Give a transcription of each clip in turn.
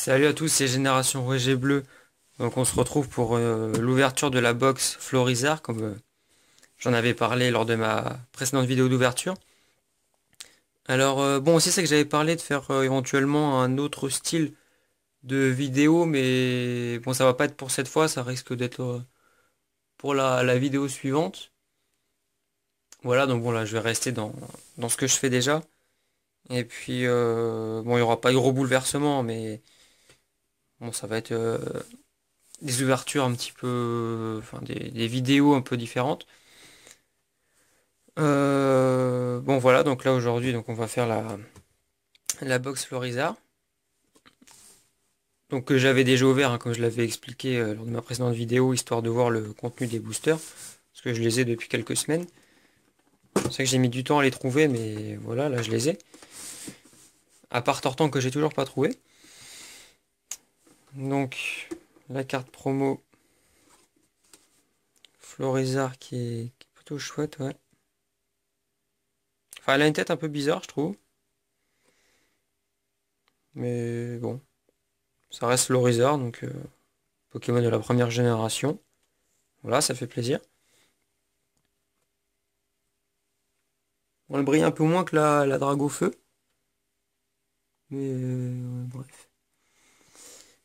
Salut à tous, c'est Génération Rouge et Bleu. Donc on se retrouve pour l'ouverture de la box Florizard, comme j'en avais parlé lors de ma précédente vidéo d'ouverture. Alors bon, aussi c'est que j'avais parlé de faire éventuellement un autre style de vidéo, mais bon, ça va pas être pour cette fois, ça risque d'être pour la vidéo suivante. Voilà, donc bon là je vais rester dans ce que je fais déjà. Et puis bon, il n'y aura pas de gros bouleversements, mais bon, ça va être des ouvertures un petit peu, enfin des vidéos un peu différentes. Bon voilà, donc là aujourd'hui, donc on va faire la box Florizard. Donc que j'avais déjà ouvert, hein, comme je l'avais expliqué lors de ma précédente vidéo, histoire de voir le contenu des boosters, parce que je les ai depuis quelques semaines. C'est vrai que j'ai mis du temps à les trouver, mais voilà, là je les ai. À part Tortan que j'ai toujours pas trouvé. Donc la carte promo Florizard qui est plutôt chouette, ouais. Enfin, elle a une tête un peu bizarre, je trouve. Mais bon, ça reste Florizard, donc Pokémon de la première génération. Voilà, ça fait plaisir. On le brille un peu moins que la drague au feu. Mais ouais, bref.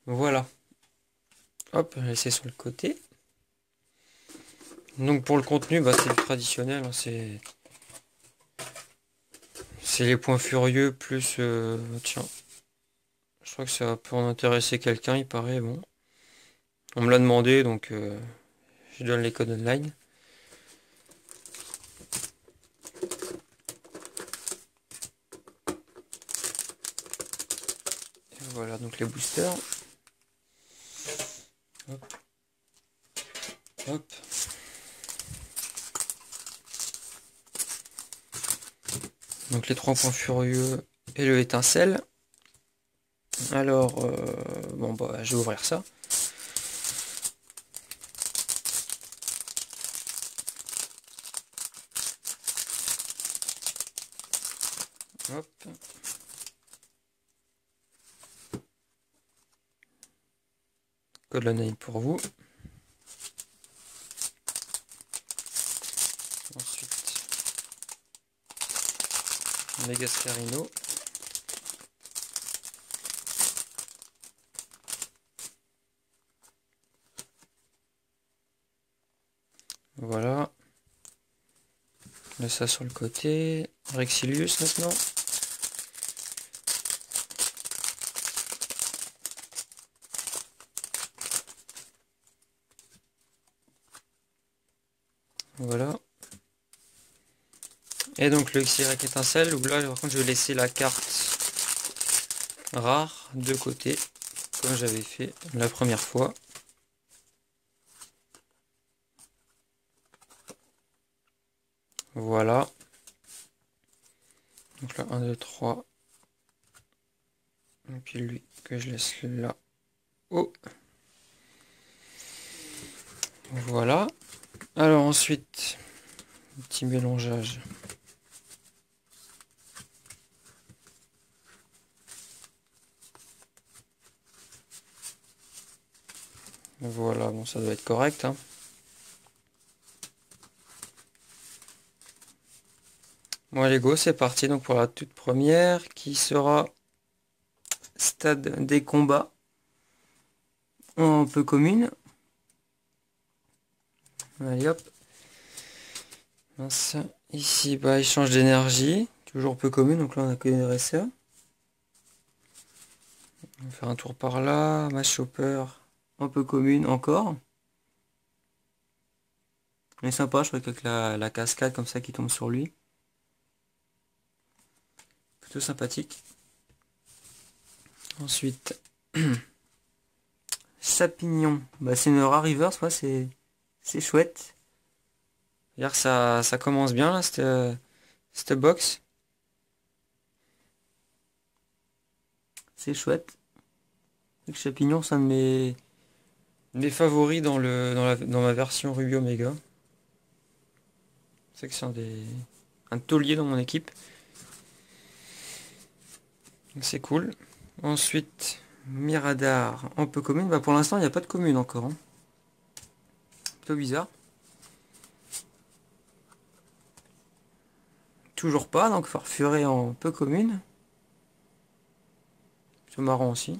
Voilà. Hop, on va laisser sur le côté. Donc pour le contenu, bah, c'est du traditionnel, hein, c'est les points furieux plus... tiens, je crois que ça peut en intéresser quelqu'un, il paraît, bon. On me l'a demandé, donc je donne les codes online. Et voilà, donc les boosters. Hop. Hop. Donc les trois points furieux et le étincelle. Alors, bon bah je vais ouvrir ça. Hop. Code online pour vous. Ensuite, Megascarino. Voilà. Laisse ça sur le côté. Rexilius maintenant. Voilà. Et donc le XY étincelle, où là par contre je vais laisser la carte rare de côté, comme j'avais fait la première fois. Voilà. Donc là 1, 2, 3. Et puis lui que je laisse là. Oh. Voilà. Alors ensuite, petit mélangeage. Voilà, bon ça doit être correct, hein. Bon allez go, c'est parti donc pour la toute première qui sera stade des combats en peu commune. Allez hop. Mince. Ici, bah, échange d'énergie, toujours peu commune, donc là on a que des dresseurs. On va faire un tour par là, Mass Chopper, un peu commune encore. Il est sympa, je crois qu'avec la cascade comme ça qui tombe sur lui. Plutôt sympathique. Ensuite, Sapignon, bah, c'est une rare reverse, ouais, c'est chouette. Hier ça commence bien là, cette box. C'est chouette. Le Chapignon, c'est un de mes favoris dans ma version Ruby Omega. C'est que c'est un taulier dans mon équipe. Donc c'est cool. Ensuite, Miradar en peu commune. Bah pour l'instant il n'y a pas de commune encore. Hein. Plutôt bizarre. Toujours pas, donc Farfuret en peu commune. C'est marrant aussi.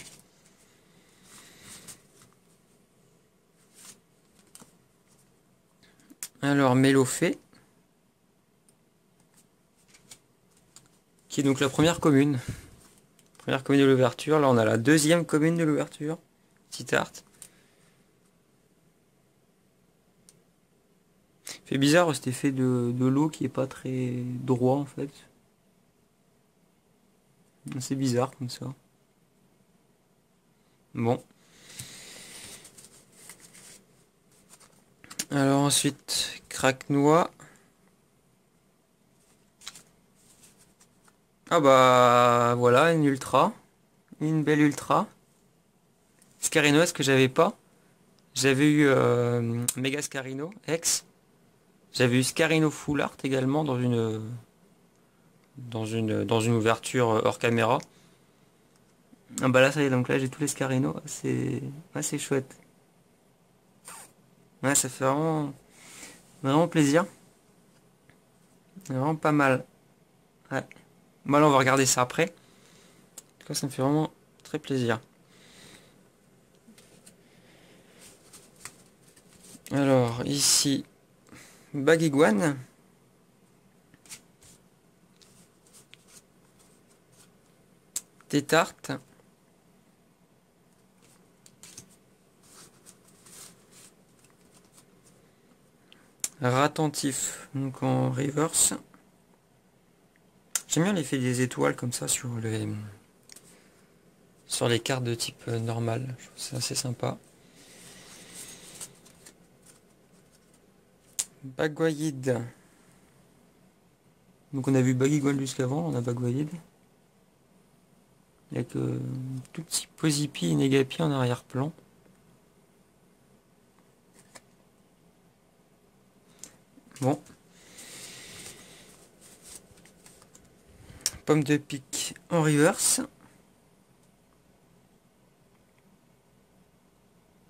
Alors Mélofée. Qui est donc la première commune. Première commune de l'ouverture. Là on a la deuxième commune de l'ouverture. Petite art. C'est bizarre cet effet de l'eau qui est pas très droit en fait. C'est bizarre comme ça. Bon. Alors ensuite, craque-noix. Ah bah voilà, une ultra. Une belle ultra. Scarino, est-ce que j'avais pas? J'avais eu Mega Scarino X. J'avais eu Scarino Full Art également dans une ouverture hors caméra. Ah bah là ça y est, donc là j'ai tous les Scarino. C'est chouette. Ouais, ça fait vraiment plaisir. Vraiment pas mal. Ouais. Bon, là on va regarder ça après. En tout cas, ça me fait vraiment très plaisir. Alors ici, Baguiguane. Tétarte. Ratentif, donc en reverse. J'aime bien l'effet des étoiles comme ça sur les cartes de type normal. Je trouve ça assez sympa. Baguayide. Donc on a vu Baguiguane jusqu'avant, on a Baguayide. Avec tout petit Posipi et Negapi en arrière-plan. Bon. Pomme de pique en reverse.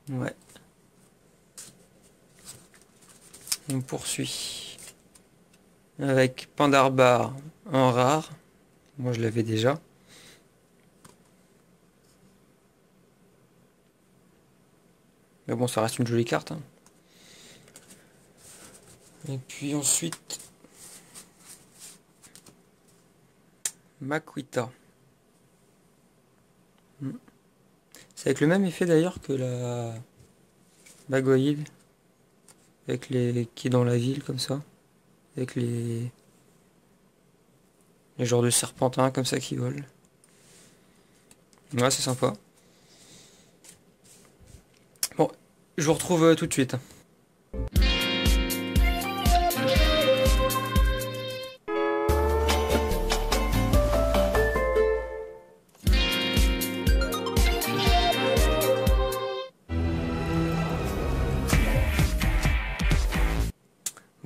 Ouais. On poursuit avec Pandarbar en rare. Moi je l'avais déjà. Mais bon, ça reste une jolie carte. Hein. Et puis ensuite, Makuita. C'est avec le même effet d'ailleurs que la Bagoïde. Avec les qui est dans la ville comme ça. Avec les genres de serpentins comme ça qui volent. Ouais, c'est sympa. Bon, je vous retrouve tout de suite.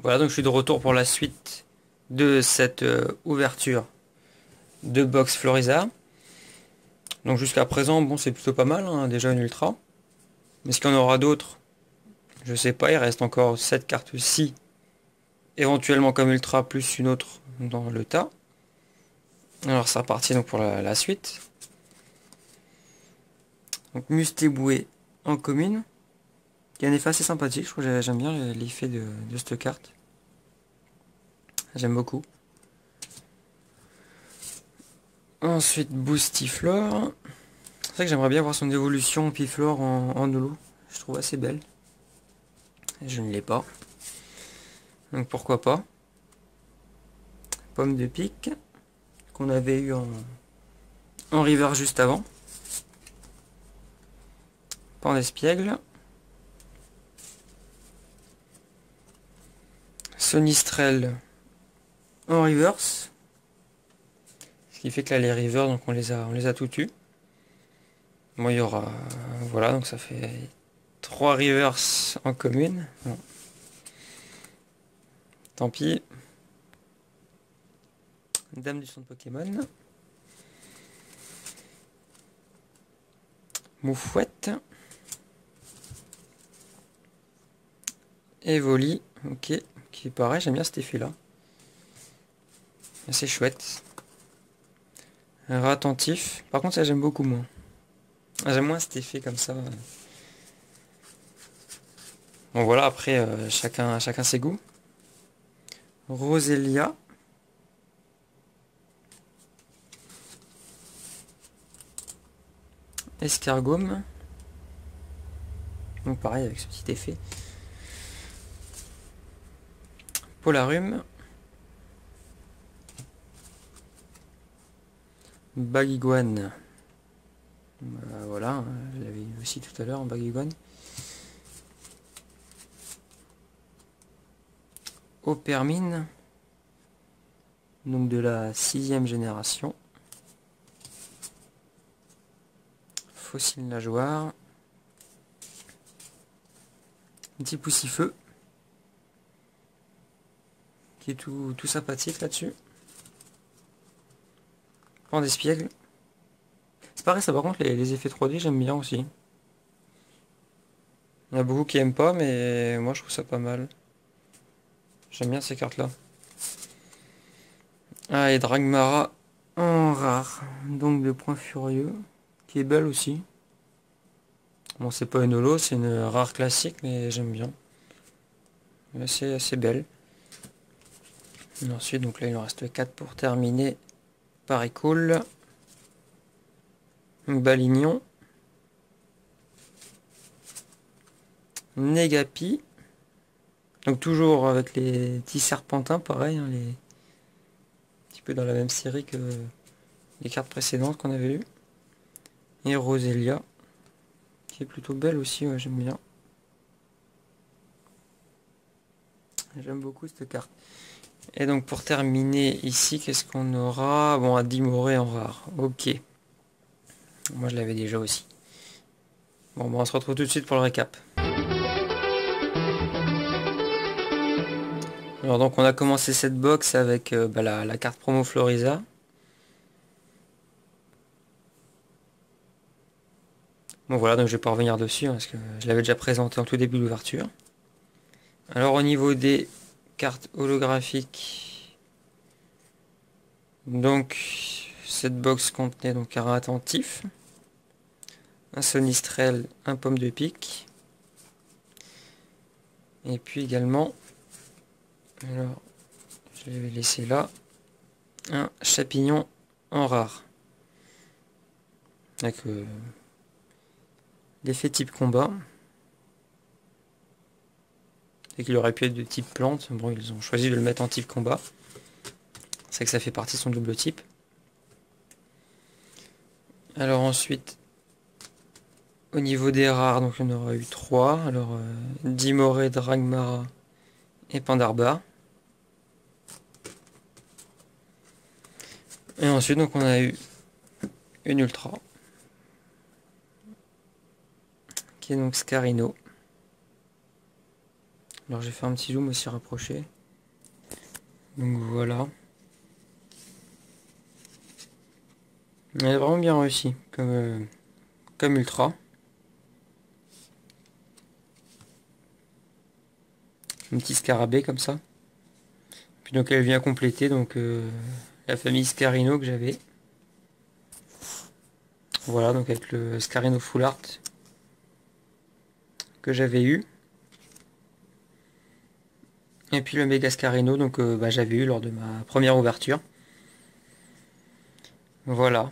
Voilà, donc je suis de retour pour la suite de cette ouverture de box Florizard. Donc jusqu'à présent, bon, c'est plutôt pas mal, hein, déjà une ultra. Mais est-ce qu'il y en aura d'autres? Je sais pas, il reste encore cette carte-ci, éventuellement comme ultra, plus une autre dans le tas. Alors c'est reparti donc pour la suite. Donc Mustéboué en commune. Qui a un effet assez sympathique, je trouve que j'aime bien l'effet de cette carte. J'aime beaucoup. Ensuite Boostiflore. C'est vrai que j'aimerais bien voir son évolution Piflore en holo. Je trouve assez belle. Je ne l'ai pas. Donc pourquoi pas. Pomme de pique. Qu'on avait eu en river juste avant. Pan d'espiègle. Sonistrel en reverse. Ce qui fait que là les rivers, donc on les a tout eus. Bon, il y aura, voilà, donc ça fait 3 rivers en commune. Bon. Tant pis. Dame du son de Pokémon. Moufouette. Evoli, ok, qui est pareil, j'aime bien cet effet là. C'est chouette. Un rat attentif, par contre ça j'aime beaucoup moins. J'aime moins cet effet comme ça. Bon voilà, après chacun ses goûts. Roselia. Escargome. Donc pareil avec ce petit effet. Polarum. Baguiguane. Voilà, je l'avais vu aussi tout à l'heure en Baguiguane. Opermine. Donc de la 6e génération. Fossile nageoire. Petit poussifeu. Qui est tout sympathique là-dessus. Pandespiègle. C'est pareil, ça par contre, les effets 3D, j'aime bien aussi. Il y en a beaucoup qui aiment pas, mais moi je trouve ça pas mal. J'aime bien ces cartes-là. Ah, et Dragmara en rare. Donc de Point Furieux, qui est belle aussi. Bon, c'est pas une holo, c'est une rare classique, mais j'aime bien. C'est assez belle. Et ensuite, donc là, il en reste 4 pour terminer. Paris cool. Balignon. Négapi. Donc toujours avec les petits serpentins, pareil, hein, un petit peu dans la même série que les cartes précédentes qu'on avait eues. Et Roselia, qui est plutôt belle aussi, ouais, j'aime bien. J'aime beaucoup cette carte. Et donc pour terminer ici, qu'est-ce qu'on aura? Bon, un Dimoré en rare. Ok. Moi je l'avais déjà aussi. Bon, on se retrouve tout de suite pour le récap. Alors donc on a commencé cette box avec la carte promo Floriza. Bon voilà, donc je vais pas revenir dessus hein, parce que je l'avais déjà présenté en tout début d'ouverture. Alors au niveau des cartes holographiques, donc cette box contenait donc un rat attentif, un Sonistrel, un pomme de pique, et puis également, alors je l'avais laissé là, un Chapignon en rare, avec l'effet type combat. Et qu'il aurait pu être de type plante. Bon, ils ont choisi de le mettre en type combat. C'est que ça fait partie de son double type. Alors ensuite, au niveau des rares, donc il y en aura eu 3. Alors, Dimoré, Dragmara et Pandarba. Et ensuite, donc on a eu une ultra. Qui est donc Scarino. Alors j'ai fait un petit zoom aussi rapproché. Donc voilà. Elle est vraiment bien réussi comme ultra. Un petit scarabée comme ça. Puis donc elle vient compléter donc la famille Scarino que j'avais. Voilà, donc avec le Scarino Full Art que j'avais eu. Et puis le Mega Scarino, donc j'avais eu lors de ma première ouverture. Voilà.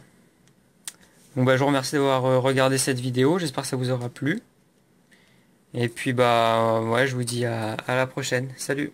Bon je vous remercie d'avoir regardé cette vidéo, j'espère que ça vous aura plu. Et puis ouais, je vous dis à la prochaine. Salut!